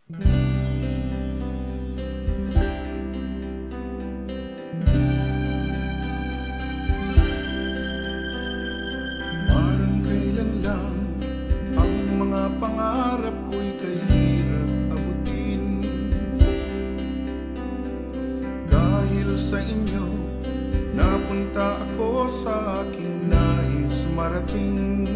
Parang kailan lang ang mga pangarap ko'y kahirap abutin. Dahil sa inyo, napunta ako sa aking nais marating.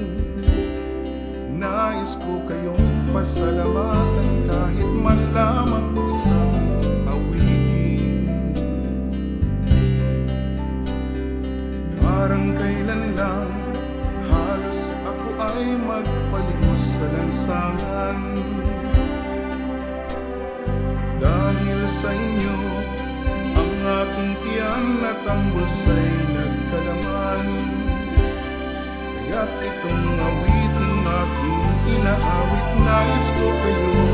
Nais ko kayong pasalamatan kahit man lamang isang awitin. Parang kailan lang halos ako ay magpalimos sa lansangan. Dahil sa inyo, ang aking tiyan at ang bulsa'y nagkalaman. Kaya't itong awiting aking inaawit, nais ko kayo